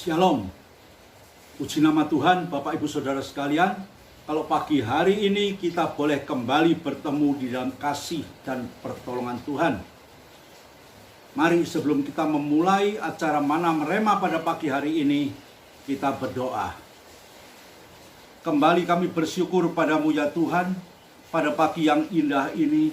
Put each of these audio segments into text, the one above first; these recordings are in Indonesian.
Shalom, puji nama Tuhan, Bapak Ibu Saudara sekalian. Kalau pagi hari ini kita boleh kembali bertemu di dalam kasih dan pertolongan Tuhan. Mari sebelum kita memulai acara Mana Rema pada pagi hari ini, kita berdoa. Kembali kami bersyukur padamu ya Tuhan, pada pagi yang indah ini,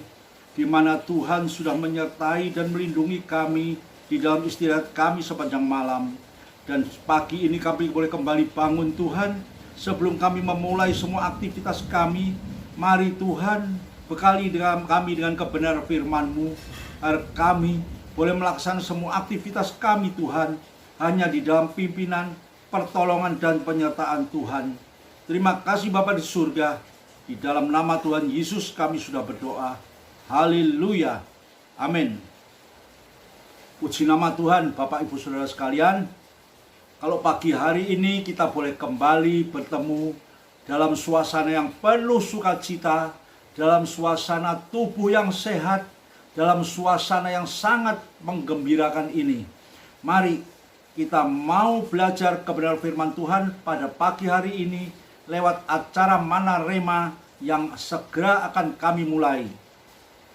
di mana Tuhan sudah menyertai dan melindungi kami di dalam istirahat kami sepanjang malam. Dan pagi ini kami boleh kembali bangun Tuhan. Sebelum kami memulai semua aktivitas kami, mari Tuhan bekali kami dengan kebenaran firman-Mu, agar kami boleh melaksanakan semua aktivitas kami Tuhan, hanya di dalam pimpinan, pertolongan dan penyertaan Tuhan. Terima kasih Bapa di surga, di dalam nama Tuhan Yesus kami sudah berdoa. Haleluya, amin. Puji nama Tuhan, Bapak Ibu Saudara sekalian. Kalau pagi hari ini kita boleh kembali bertemu dalam suasana yang penuh sukacita, dalam suasana tubuh yang sehat, dalam suasana yang sangat menggembirakan ini. Mari kita mau belajar kebenaran firman Tuhan pada pagi hari ini lewat acara Mana Rema yang segera akan kami mulai.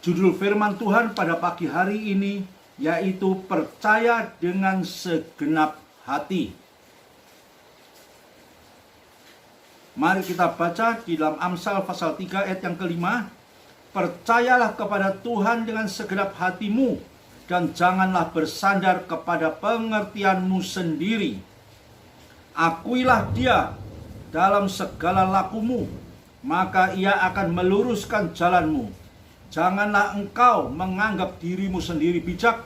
Judul firman Tuhan pada pagi hari ini yaitu percaya dengan segenap hati. Mari kita baca di dalam Amsal pasal 3 ayat yang kelima. Percayalah kepada Tuhan dengan segenap hatimu, dan janganlah bersandar kepada pengertianmu sendiri. Akuilah Dia dalam segala lakumu, maka Ia akan meluruskan jalanmu. Janganlah engkau menganggap dirimu sendiri bijak,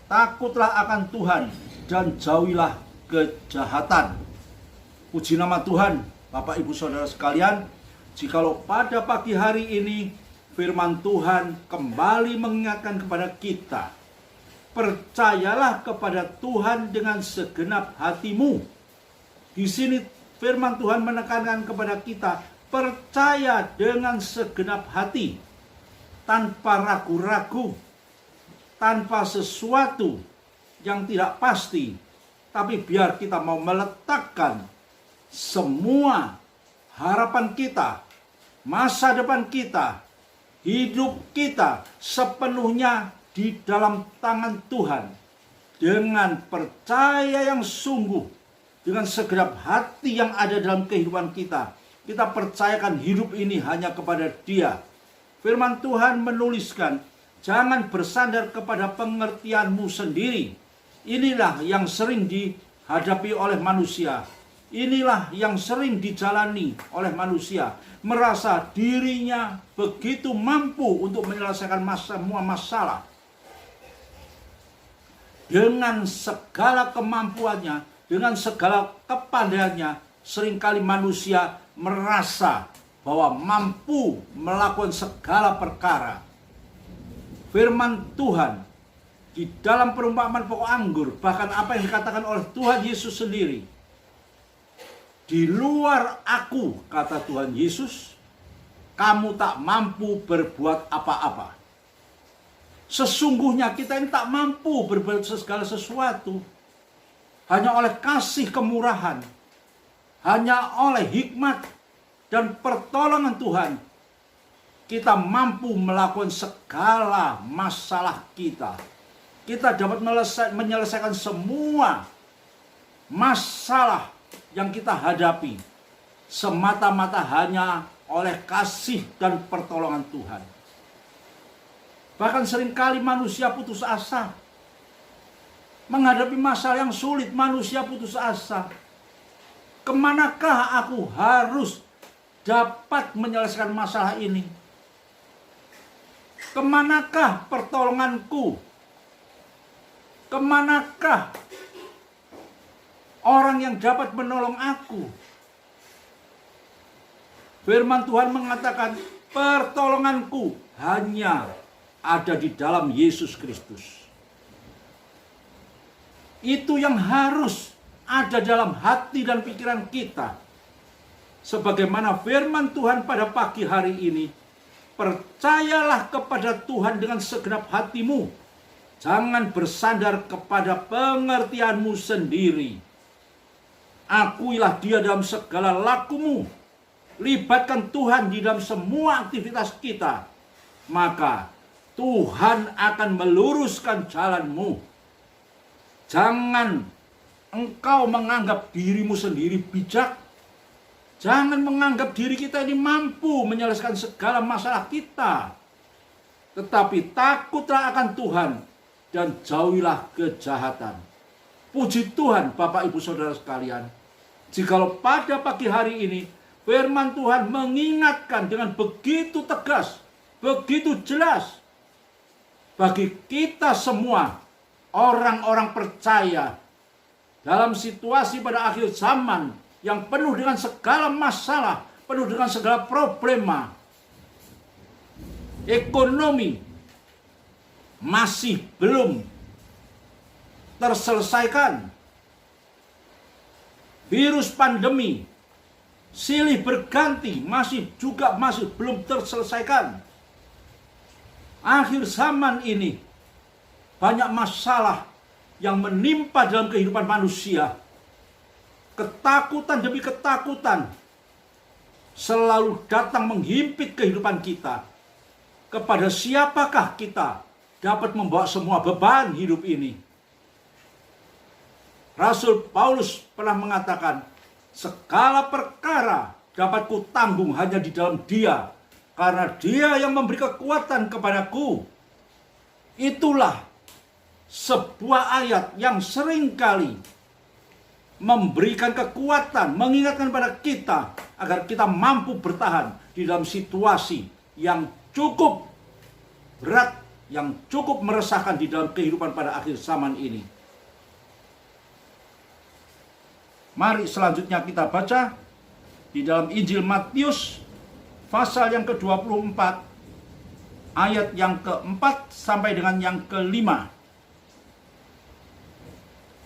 takutlah akan Tuhan dan jauhilah kejahatan. Puji nama Tuhan, Bapak Ibu Saudara sekalian. Jikalau pada pagi hari ini firman Tuhan kembali mengingatkan kepada kita, percayalah kepada Tuhan dengan segenap hatimu. Di sini firman Tuhan menekankan kepada kita, percaya dengan segenap hati, tanpa ragu-ragu, tanpa sesuatu yang tidak pasti, tapi biar kita mau meletakkan semua harapan kita, masa depan kita, hidup kita sepenuhnya di dalam tangan Tuhan. Dengan percaya yang sungguh, dengan segenap hati yang ada dalam kehidupan kita, kita percayakan hidup ini hanya kepada Dia. Firman Tuhan menuliskan, jangan bersandar kepada pengertianmu sendiri. Inilah yang sering dihadapi oleh manusia. Inilah yang sering dijalani oleh manusia. Merasa dirinya begitu mampu untuk menyelesaikan semua masalah. Dengan segala kemampuannya, dengan segala kepandaiannya, seringkali manusia merasa bahwa mampu melakukan segala perkara. Firman Tuhan di dalam perumpamaan pokok anggur, bahkan apa yang dikatakan oleh Tuhan Yesus sendiri, di luar aku, kata Tuhan Yesus, kamu tak mampu berbuat apa-apa. Sesungguhnya kita ini tak mampu berbuat segala sesuatu. Hanya oleh kasih kemurahan, hanya oleh hikmat dan pertolongan Tuhan, kita mampu melakukan segala masalah kita. Kita dapat menyelesaikan semua masalah yang kita hadapi semata-mata hanya oleh kasih dan pertolongan Tuhan. Bahkan seringkali manusia putus asa. Menghadapi masalah yang sulit, manusia putus asa. Kemanakah aku harus dapat menyelesaikan masalah ini? Kemanakah pertolonganku? Kemanakah orang yang dapat menolong aku? Firman Tuhan mengatakan, pertolonganku hanya ada di dalam Yesus Kristus. Itu yang harus ada dalam hati dan pikiran kita. Sebagaimana firman Tuhan pada pagi hari ini, percayalah kepada Tuhan dengan segenap hatimu. Jangan bersandar kepada pengertianmu sendiri. Akuilah Dia dalam segala lakumu. Libatkan Tuhan di dalam semua aktivitas kita. Maka Tuhan akan meluruskan jalanmu. Jangan engkau menganggap dirimu sendiri bijak. Jangan menganggap diri kita ini mampu menyelesaikan segala masalah kita. Tetapi takutlah akan Tuhan dan jauhilah kejahatan. Puji Tuhan Bapak Ibu Saudara sekalian. Jikalau pada pagi hari ini firman Tuhan mengingatkan dengan begitu tegas, begitu jelas bagi kita semua orang-orang percaya dalam situasi pada akhir zaman yang penuh dengan segala masalah, penuh dengan segala problema. Ekonomi masih belum terselesaikan. Virus pandemi silih berganti masih belum terselesaikan. Akhir zaman ini banyak masalah yang menimpa dalam kehidupan manusia. Ketakutan demi ketakutan selalu datang menghimpit kehidupan kita. Kepada siapakah kita dapat membawa semua beban hidup ini? Rasul Paulus pernah mengatakan, segala perkara dapat kutanggung hanya di dalam Dia, karena Dia yang memberi kekuatan kepadaku. Itulah sebuah ayat yang seringkali memberikan kekuatan, mengingatkan pada kita agar kita mampu bertahan di dalam situasi yang cukup berat, yang cukup meresahkan di dalam kehidupan pada akhir zaman ini. Mari selanjutnya kita baca di dalam Injil Matius pasal yang ke-24 ayat yang ke-4 sampai dengan yang ke-5.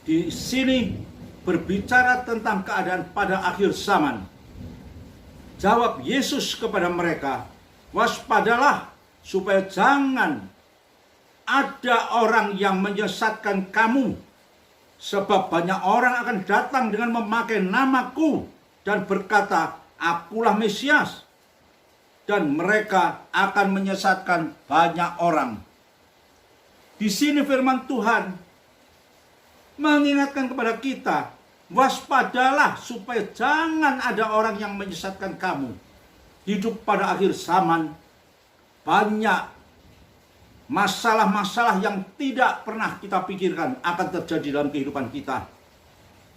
Di sini berbicara tentang keadaan pada akhir zaman. Jawab Yesus kepada mereka, waspadalah supaya jangan ada orang yang menyesatkan kamu. Sebab banyak orang akan datang dengan memakai namaku dan berkata, akulah Mesias. Dan mereka akan menyesatkan banyak orang. Di sini firman Tuhan mengingatkan kepada kita, waspadalah supaya jangan ada orang yang menyesatkan kamu. Hidup pada akhir zaman banyak masalah-masalah yang tidak pernah kita pikirkan akan terjadi dalam kehidupan kita.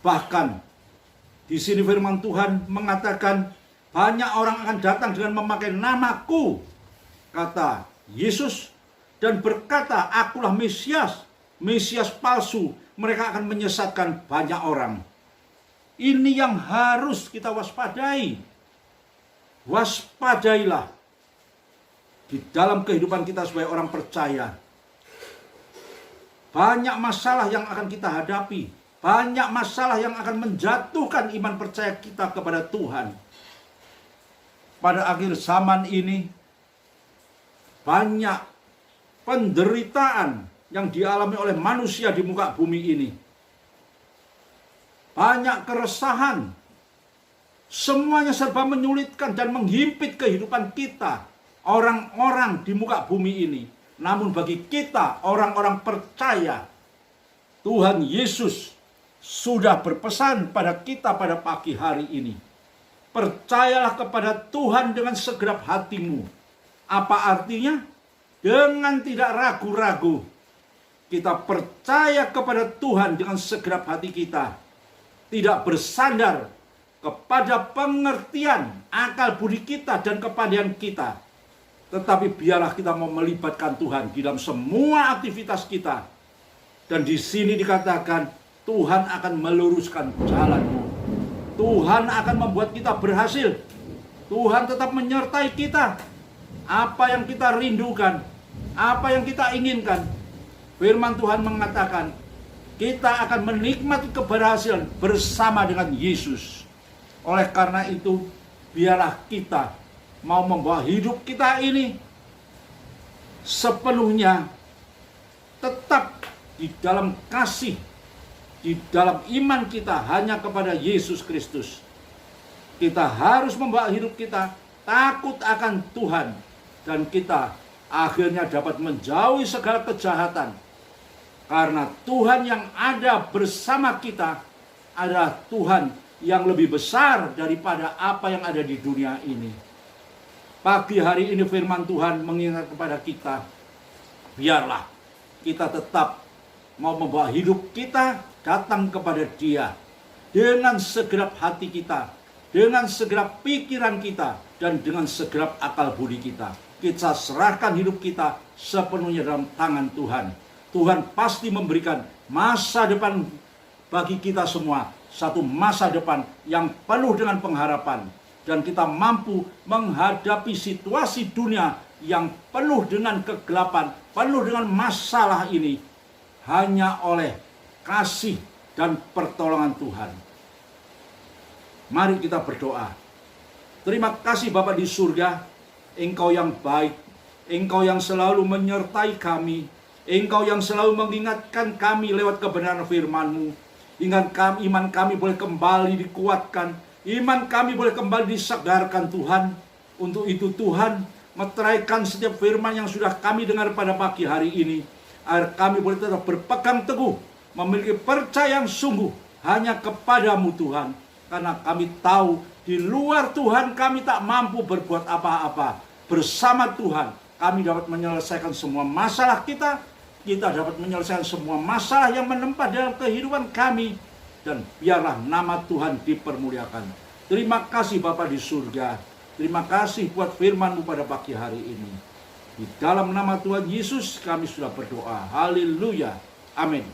Bahkan di sini firman Tuhan mengatakan banyak orang akan datang dengan memakai namaku, kata Yesus, dan berkata, akulah Mesias, Mesias palsu. Mereka akan menyesatkan banyak orang. Ini yang harus kita waspadai. Waspadailah di dalam kehidupan kita sebagai orang percaya. Banyak masalah yang akan kita hadapi. Banyak masalah yang akan menjatuhkan iman percaya kita kepada Tuhan. Pada akhir zaman ini, banyak penderitaan yang dialami oleh manusia di muka bumi ini. Banyak keresahan. Semuanya serba menyulitkan dan menghimpit kehidupan kita, orang-orang di muka bumi ini. Namun bagi kita, orang-orang percaya, Tuhan Yesus sudah berpesan pada kita pada pagi hari ini. Percayalah kepada Tuhan dengan segenap hatimu. Apa artinya? Dengan tidak ragu-ragu. Kita percaya kepada Tuhan dengan segenap hati kita. Tidak bersandar kepada pengertian akal budi kita dan kepandaian kita. Tetapi biarlah kita mau melibatkan Tuhan di dalam semua aktivitas kita. Dan di sini dikatakan Tuhan akan meluruskan jalanmu. Tuhan akan membuat kita berhasil. Tuhan tetap menyertai kita. Apa yang kita rindukan, apa yang kita inginkan, firman Tuhan mengatakan kita akan menikmati keberhasilan bersama dengan Yesus. Oleh karena itu, biarlah kita mau membawa hidup kita ini sepenuhnya tetap di dalam kasih di dalam iman kita hanya kepada Yesus Kristus. Kita harus membawa hidup kita takut akan Tuhan, dan kita akhirnya dapat menjauhi segala kejahatan. Karena Tuhan yang ada bersama kita adalah Tuhan yang lebih besar daripada apa yang ada di dunia ini. Pagi hari ini firman Tuhan mengingat kepada kita, biarlah kita tetap mau membawa hidup kita datang kepada Dia dengan segenap hati kita, dengan segenap pikiran kita, dan dengan segenap akal budi kita. Kita serahkan hidup kita sepenuhnya dalam tangan Tuhan. Tuhan pasti memberikan masa depan bagi kita semua, satu masa depan yang penuh dengan pengharapan, dan kita mampu menghadapi situasi dunia yang penuh dengan kegelapan, penuh dengan masalah ini hanya oleh kasih dan pertolongan Tuhan. Mari kita berdoa. Terima kasih Bapa di surga, Engkau yang baik, Engkau yang selalu menyertai kami, Engkau yang selalu mengingatkan kami lewat kebenaran firman-Mu. Iman kami boleh kembali dikuatkan, iman kami boleh kembali disegarkan Tuhan. Untuk itu Tuhan, meteraikan setiap firman yang sudah kami dengar pada pagi hari ini, agar kami boleh tetap berpegang teguh, memiliki percaya yang sungguh hanya kepadamu Tuhan. Karena kami tahu di luar Tuhan kami tak mampu berbuat apa-apa. Bersama Tuhan kami dapat menyelesaikan semua masalah kita. Kita dapat menyelesaikan semua masalah yang menempa dalam kehidupan kami. Dan biarlah nama Tuhan dipermuliakan. Terima kasih Bapa di surga. Terima kasih buat firman-Mu pada pagi hari ini. Di dalam nama Tuhan Yesus kami sudah berdoa. Haleluya. Amin.